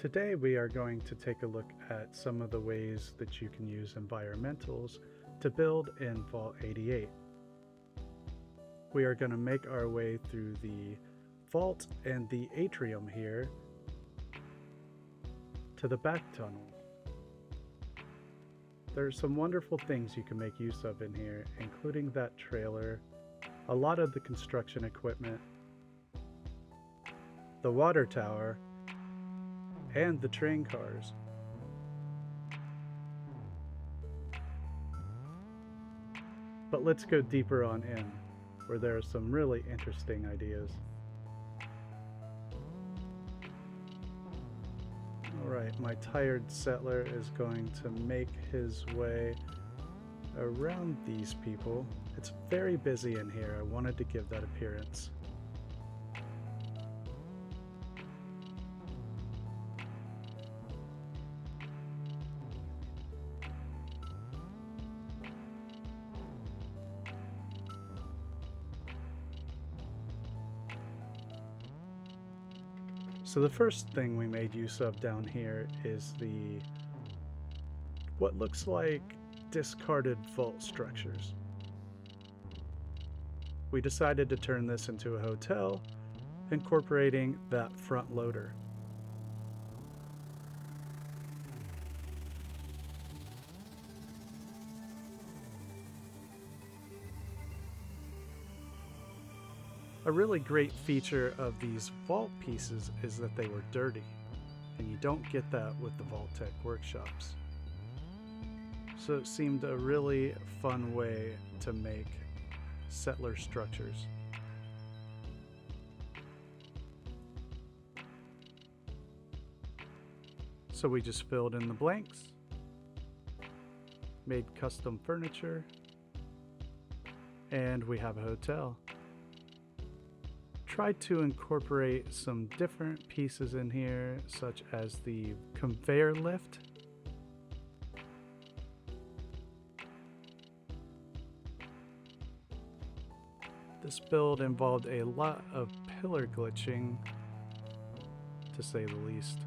Today we are going to take a look at some of the ways that you can use environmentals to build in Vault 88. We are going to make our way through the vault and the atrium here to the back tunnel. There are some wonderful things you can make use of in here, including that trailer, a lot of the construction equipment, the water tower, and the train cars. But let's go deeper on in, where there are some really interesting ideas. Alright, my tired settler is going to make his way around these people. It's very busy in here. I wanted to give that appearance. So the first thing we made use of down here is what looks like discarded vault structures. We decided to turn this into a hotel, incorporating that front loader. A really great feature of these vault pieces is that they were dirty, and you don't get that with the Vault Tech workshops. So it seemed a really fun way to make settler structures. So we just filled in the blanks, made custom furniture, and we have a hotel. Tried to incorporate some different pieces in here, such as the conveyor lift. This build involved a lot of pillar glitching, to say the least.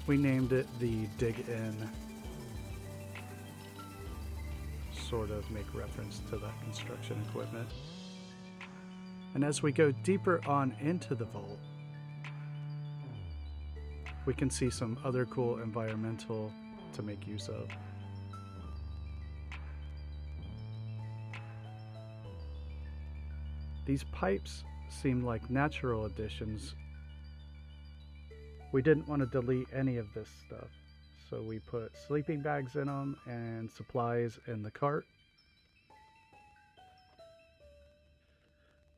We named it the Dig In, sort of make reference to that construction equipment. And as we go deeper on into the vault, we can see some other cool environmental to make use of. These pipes seem like natural additions. We didn't want to delete any of this stuff, so we put sleeping bags in them and supplies in the cart.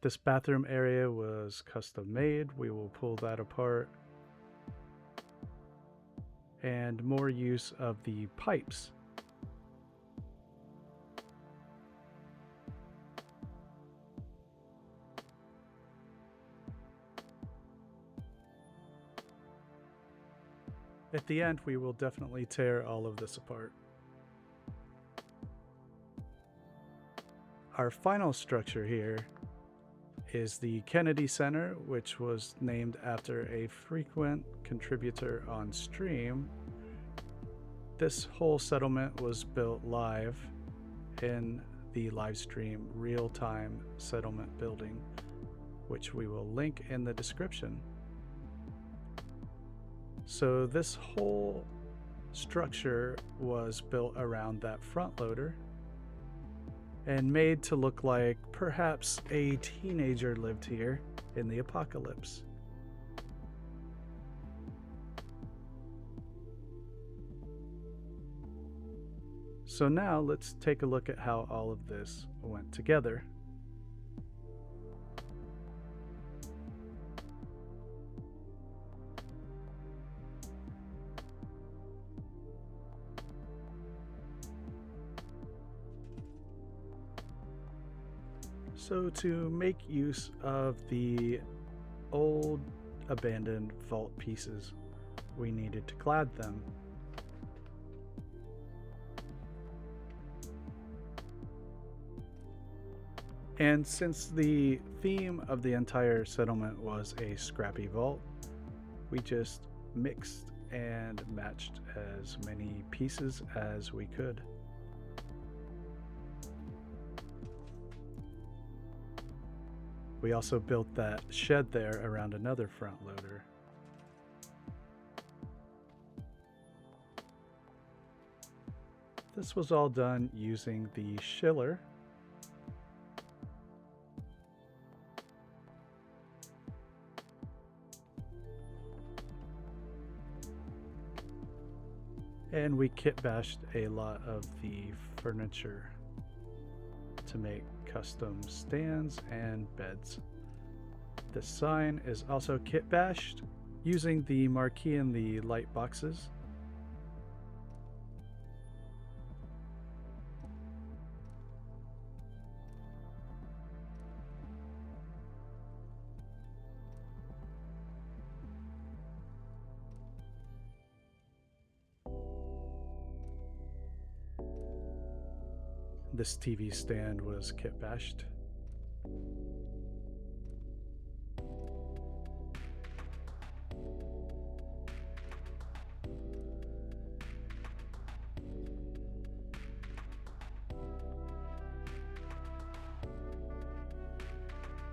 This bathroom area was custom made. We will pull that apart. And more use of the pipes. At the end, we will definitely tear all of this apart. Our final structure here is the Kennedy Center, which was named after a frequent contributor on stream. This whole settlement was built live in the live stream real-time settlement building, which we will link in the description. So this whole structure was built around that front loader and made to look like perhaps a teenager lived here in the apocalypse. So now let's take a look at how all of this went together. So to make use of the old abandoned vault pieces, we needed to clad them. And since the theme of the entire settlement was a scrappy vault, we just mixed and matched as many pieces as we could. We also built that shed there around another front loader. This was all done using the schiller. And we kit bashed a lot of the furniture to make custom stands and beds. The sign is also kit bashed using the marquee and the light boxes. This TV stand was kit bashed.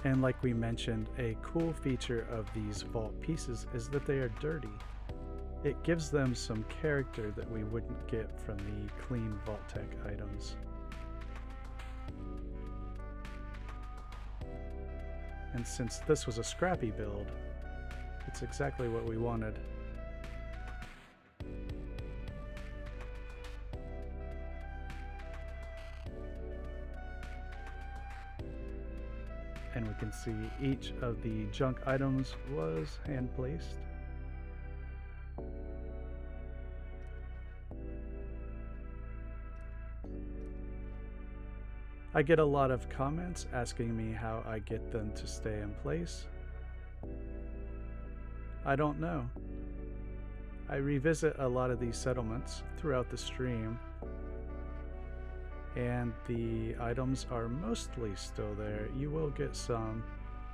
And like we mentioned, a cool feature of these vault pieces is that they are dirty. It gives them some character that we wouldn't get from the clean Vault-Tec items. And since this was a scrappy build, it's exactly what we wanted. And we can see each of the junk items was hand placed. I get a lot of comments asking me how I get them to stay in place. I don't know. I revisit a lot of these settlements throughout the stream, and the items are mostly still there. You will get some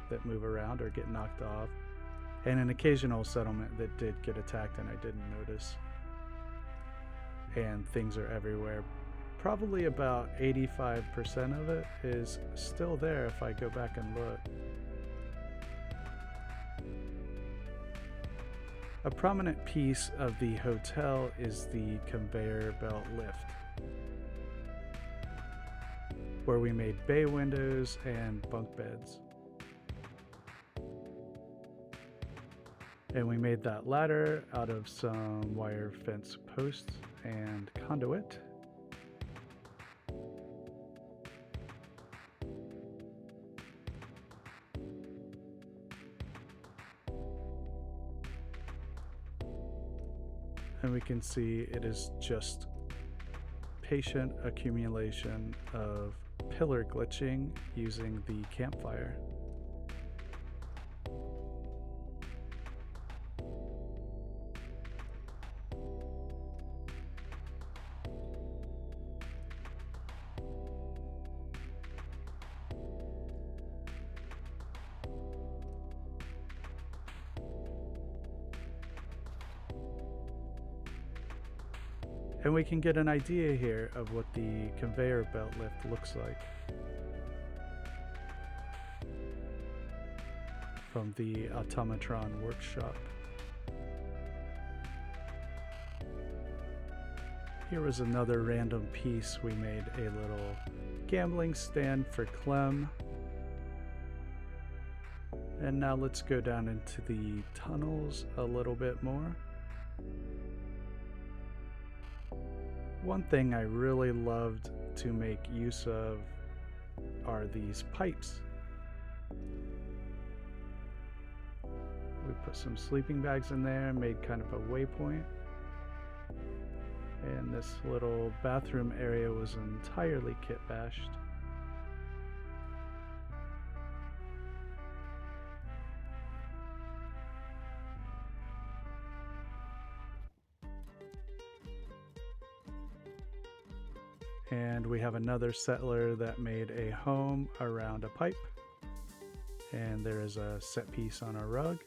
that move around or get knocked off, and an occasional settlement that did get attacked and I didn't notice. And things are everywhere. Probably about 85% of it is still there if I go back and look. A prominent piece of the hotel is the conveyor belt lift, where we made bay windows and bunk beds. And we made that ladder out of some wire fence posts and conduit. And we can see it is just patient accumulation of pillar glitching using the campfire. And we can get an idea here of what the conveyor belt lift looks like from the automatron workshop. Here was another random piece. We made a little gambling stand for Clem. And now let's go down into the tunnels a little bit more. One thing I really loved to make use of are these pipes. We put some sleeping bags in there, made kind of a waypoint. And this little bathroom area was entirely kit bashed. And we have another settler that made a home around a pipe. And there is a set piece on a rug.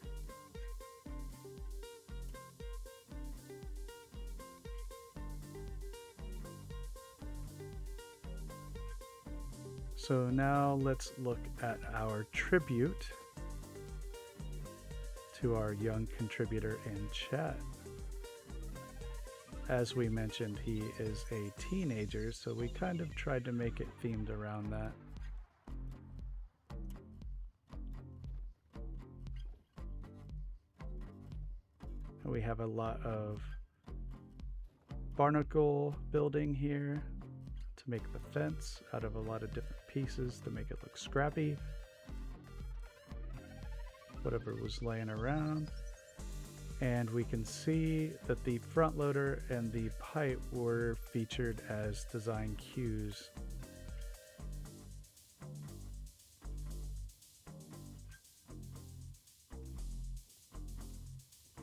So now let's look at our tribute to our young contributor in chat. As we mentioned, he is a teenager, so we kind of tried to make it themed around that. And we have a lot of barnacle building here to make the fence out of a lot of different pieces to make it look scrappy. Whatever was laying around. And we can see that the front loader and the pipe were featured as design cues.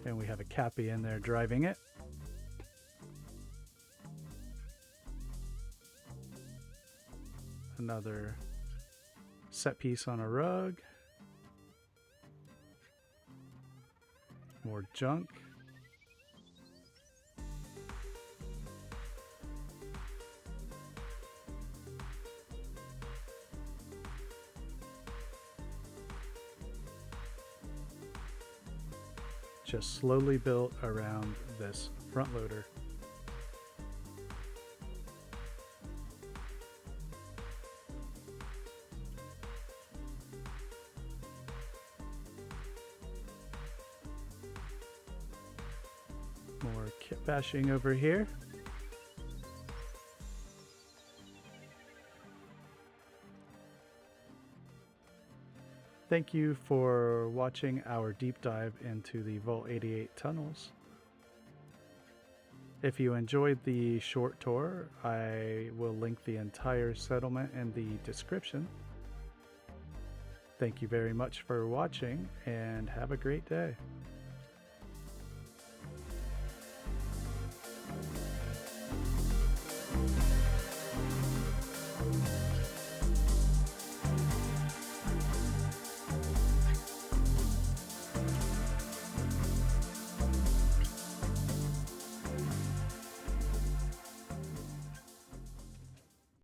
And we have a Cappy in there driving it. Another set piece on a rug. More junk. Just slowly built around this front loader. More kit bashing over here. Thank you for watching our deep dive into the Vault 88 tunnels. If you enjoyed the short tour, I will link the entire settlement in the description. Thank you very much for watching and have a great day.